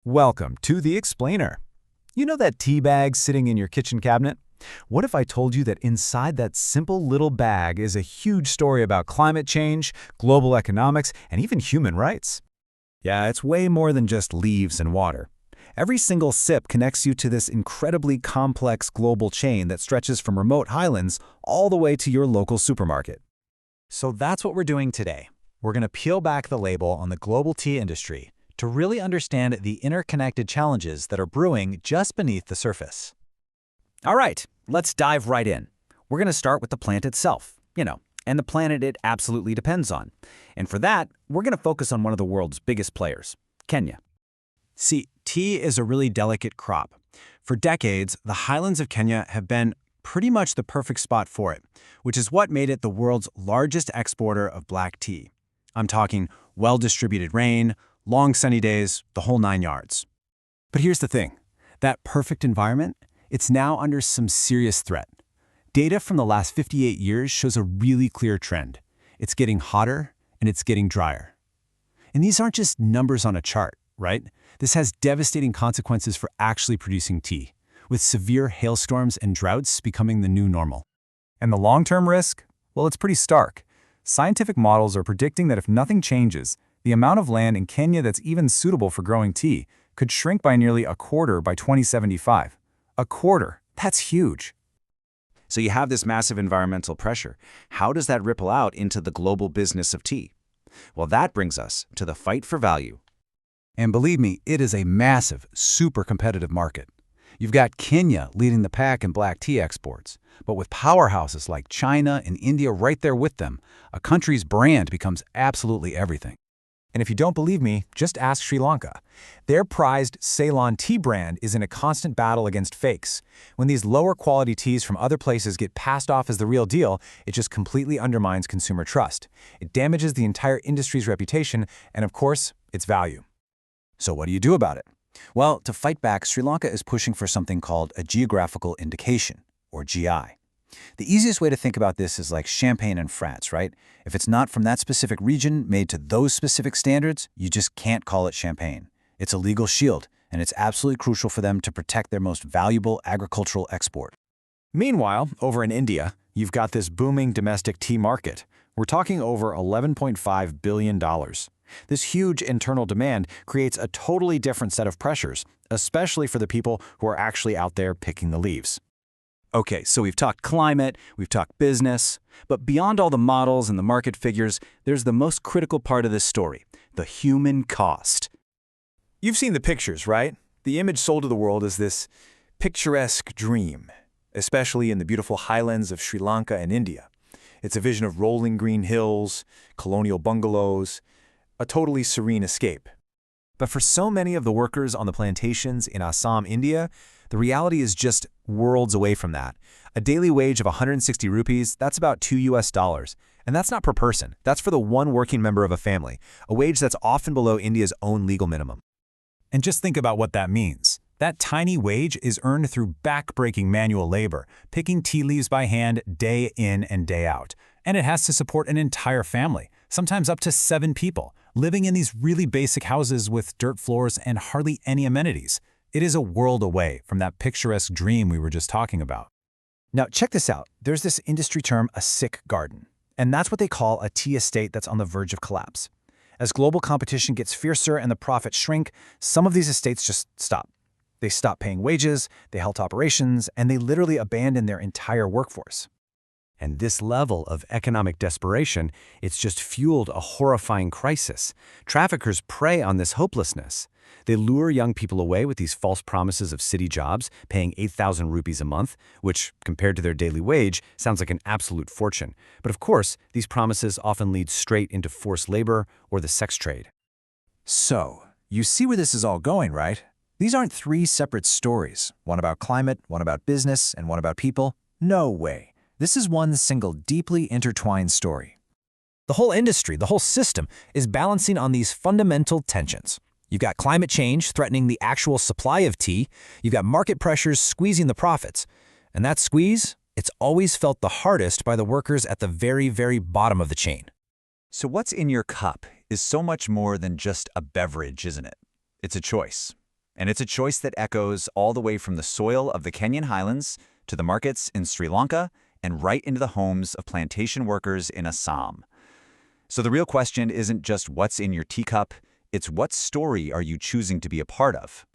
Welcome to The Explainer. You know that tea bag sitting in your kitchen cabinet? What if I told you that inside that simple little bag is a huge story about climate change, global economics, and even human rights? Yeah, it's way more than just leaves and water. Every single sip connects you to this incredibly complex global chain that stretches from remote highlands all the way to your local supermarket. So that's what we're doing today. We're going to peel back the label on the global tea industry to really understand the interconnected challenges that are brewing just beneath the surface. All right, let's dive right in. We're going to start with the plant itself, and the planet it absolutely depends on. And for that, we're going to focus on one of the world's biggest players, Kenya. See, tea is a really delicate crop. For decades, the highlands of Kenya have been pretty much the perfect spot for it, which is what made it the world's largest exporter of black tea. I'm talking well-distributed rain, long sunny days, the whole 9 yards. But here's the thing. That perfect environment, it's now under some serious threat. Data from the last 58 years shows a really clear trend. It's getting hotter and it's getting drier. And these aren't just numbers on a chart, right? This has devastating consequences for actually producing tea, with severe hailstorms and droughts becoming the new normal. And the long-term risk? Well, it's pretty stark. Scientific models are predicting that if nothing changes, the amount of land in Kenya that's even suitable for growing tea could shrink by nearly a quarter by 2075. A quarter. That's huge. So you have this massive environmental pressure. How does that ripple out into the global business of tea? Well, that brings us to the fight for value. And believe me, it is a massive, super competitive market. You've got Kenya leading the pack in black tea exports, but with powerhouses like China and India right there with them, a country's brand becomes absolutely everything. And if you don't believe me, just ask Sri Lanka. Their prized Ceylon tea brand is in a constant battle against fakes. When these lower quality teas from other places get passed off as the real deal, it just completely undermines consumer trust. It damages the entire industry's reputation and, of course, its value. So what do you do about it? Well, to fight back, Sri Lanka is pushing for something called a geographical indication, or GI. The easiest way to think about this is like champagne in France, right? If it's not from that specific region made to those specific standards, you just can't call it champagne. It's a legal shield, and it's absolutely crucial for them to protect their most valuable agricultural export. Meanwhile, over in India, you've got this booming domestic tea market. We're talking over $11.5 billion. This huge internal demand creates a totally different set of pressures, especially for the people who are actually out there picking the leaves. Okay, so we've talked climate, we've talked business, but beyond all the models and the market figures, there's the most critical part of this story, the human cost. You've seen the pictures, right? The image sold to the world is this picturesque dream, especially in the beautiful highlands of Sri Lanka and India. It's a vision of rolling green hills, colonial bungalows, a totally serene escape. But for so many of the workers on the plantations in Assam, India, the reality is just worlds away from that. A daily wage of 160 rupees, that's about $2. And that's not per person. That's for the one working member of a family, a wage that's often below India's own legal minimum. And just think about what that means. That tiny wage is earned through back-breaking manual labor, picking tea leaves by hand day in and day out. And it has to support an entire family, sometimes up to 7 people, living in these really basic houses with dirt floors and hardly any amenities. It is a world away from that picturesque dream we were just talking about. Now, check this out. There's this industry term, a sick garden. And that's what they call a tea estate that's on the verge of collapse. As global competition gets fiercer and the profits shrink, some of these estates just stop. They stop paying wages, they halt operations, and they literally abandon their entire workforce. And this level of economic desperation, it's just fueled a horrifying crisis. Traffickers prey on this hopelessness. They lure young people away with these false promises of city jobs, paying 8,000 rupees a month, which, compared to their daily wage, sounds like an absolute fortune. But of course, these promises often lead straight into forced labor or the sex trade. So, you see where this is all going, right? These aren't 3 separate stories, one about climate, one about business, and one about people. No way. This is one single deeply intertwined story. The whole industry, the whole system, is balancing on these fundamental tensions. You've got climate change threatening the actual supply of tea. You've got market pressures squeezing the profits. And that squeeze, it's always felt the hardest by the workers at the very, very bottom of the chain. So what's in your cup is so much more than just a beverage, isn't it? It's a choice. And it's a choice that echoes all the way from the soil of the Kenyan highlands to the markets in Sri Lanka and right into the homes of plantation workers in Assam. So the real question isn't just what's in your teacup, it's what story are you choosing to be a part of?